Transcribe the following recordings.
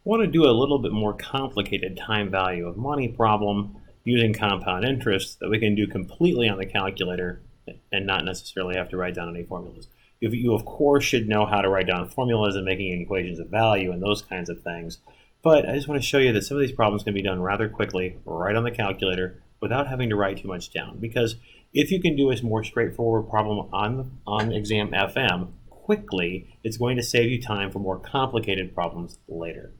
want to do a little bit more complicated time value of money problem using compound interest that we can do completely on the calculator and not necessarily have to write down any formulas. You of course should know how to write down formulas and making equations of value and those kinds of things, but I just want to show you that some of these problems can be done rather quickly right on the calculator without having to write too much down. Because if you can do a more straightforward problem on exam FM quickly, it's going to save you time for more complicated problems later.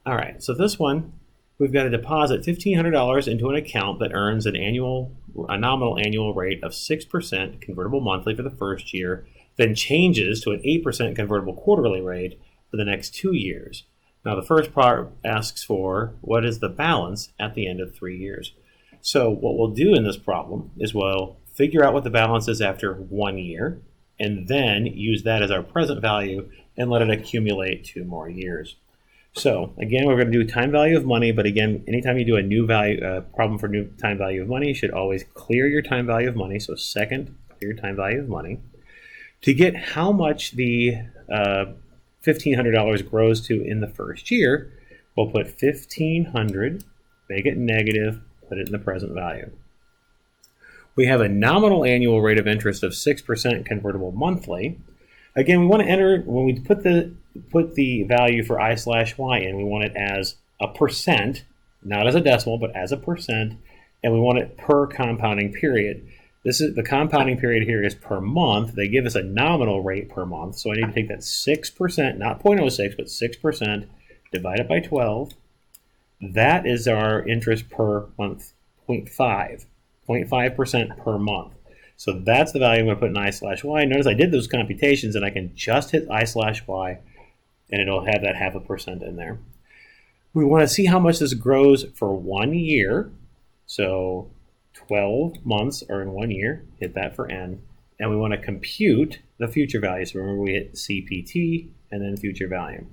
All right, so this one, we've got to deposit $1,500 into an account that earns a nominal annual rate of 6% convertible monthly for the first year, then changes to an 8% convertible quarterly rate for the next 2 years. Now the first part asks for what is the balance at the end of 3 years. So what we'll do in this problem is we'll figure out what the balance is after 1 year, and then use that as our present value and let it accumulate 2 more years. So again, we're going to do time value of money, but again, anytime you do a new value problem for new time value of money, you should always clear your time value of money. So second, clear time value of money. To get how much the $1,500 grows to in the first year, we'll put 1,500, make it negative, put it in the present value. We have a nominal annual rate of interest of 6% convertible monthly. Again, we want to enter, when we put the value for I/Y in, we want it as a percent, not as a decimal, but as a percent, and we want it per compounding period. This is the compounding period here is per month. They give us a nominal rate per month, so I need to take that 6%, not 0.06, but 6%, divide it by 12. That is our interest per month, 0.5% per month. So that's the value I'm going to put in I/Y. Notice I did those computations, and I can just hit I/Y, and it'll have that 0.5% in there. We want to see how much this grows for 1 year. So 12 months are in 1 year. Hit that for n. And we want to compute the future value. So remember, we hit CPT and then future value.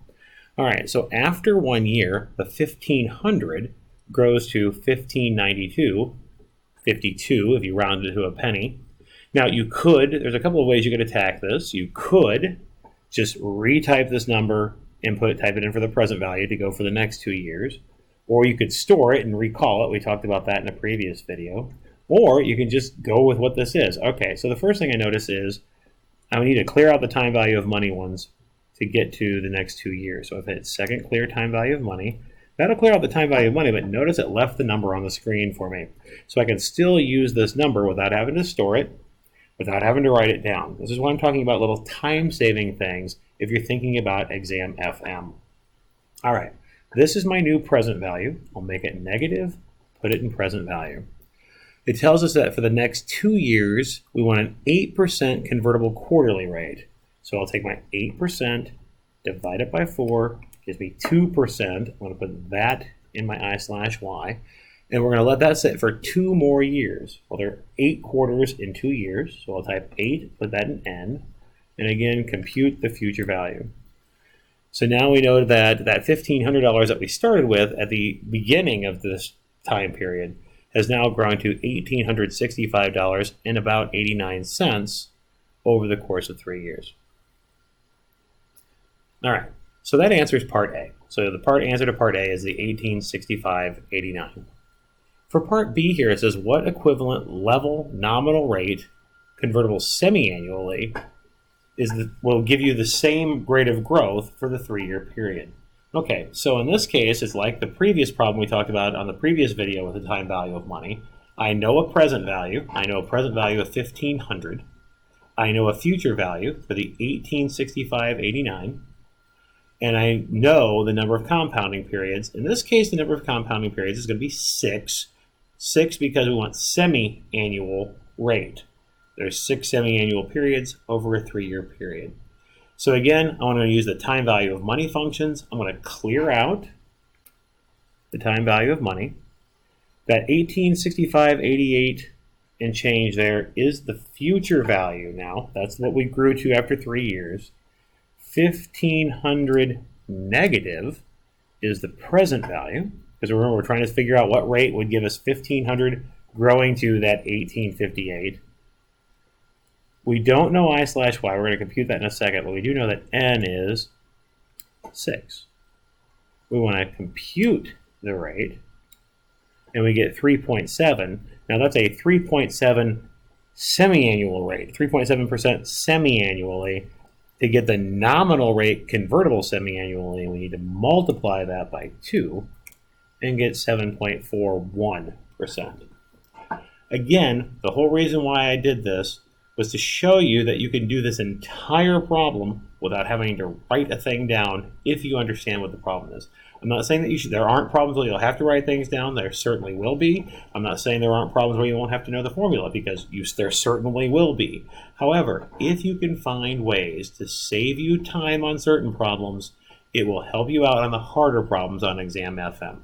All right, so after 1 year, the 1,500 grows to 1,592, 52 if you round it to a penny. Now you could, there's a couple of ways you could attack this. You could just retype this number and type it in for the present value to go for the next 2 years. Or you could store it and recall it. We talked about that in a previous video. Or you can just go with what this is. Okay, so the first thing I notice is I need to clear out the time value of money ones to get to the next 2 years. So if I hit second clear time value of money, that'll clear out the time value of money, but notice it left the number on the screen for me. So I can still use this number without having to store it, without having to write it down. This is what I'm talking about, little time-saving things if you're thinking about exam FM. All right, this is my new present value. I'll make it negative, put it in present value. It tells us that for the next 2 years, we want an 8% convertible quarterly rate. So I'll take my 8%, divide it by 4, gives me 2%. I'm going to put that in my I/Y. And we're going to let that sit for 2 more years. Well, there are 8 quarters in 2 years. So I'll type 8, put that in n, and again, compute the future value. So now we know that that $1,500 that we started with at the beginning of this time period has now grown to $1,865 and about 89 cents over the course of 3 years. All right, so that answers part A. So the answer to part A is the 1865.89. For part B here, it says what equivalent level nominal rate convertible semi-annually will give you the same rate of growth for the 3-year period. Okay, so in this case, it's like the previous problem we talked about on the previous video with the time value of money. I know a present value. I know a present value of 1,500. I know a future value for the 1865.89. And I know the number of compounding periods. In this case, the number of compounding periods is going to be 6. 6 because we want semi-annual rate. There's 6 semi-annual periods over a 3-year period. So again, I want to use the time value of money functions. I'm going to clear out the time value of money. That 1865.88 and change there is the future value now. That's what we grew to after 3 years. 1,500 negative is the present value, because remember, we're trying to figure out what rate would give us 1,500 growing to that 1858. We don't know I/Y. We're going to compute that in a second, but we do know that n is 6. We want to compute the rate, and we get 3.7. Now that's a 3.7 semi-annual rate, 3.7% semi-annually. To get the nominal rate convertible semi-annually, we need to multiply that by 2 and get 7.41%. Again, the whole reason why I did this was to show you that you can do this entire problem without having to write a thing down if you understand what the problem is. I'm not saying that there aren't problems where you'll have to write things down. There certainly will be. I'm not saying there aren't problems where you won't have to know the formula, because there certainly will be. However, if you can find ways to save you time on certain problems, it will help you out on the harder problems on Exam FM.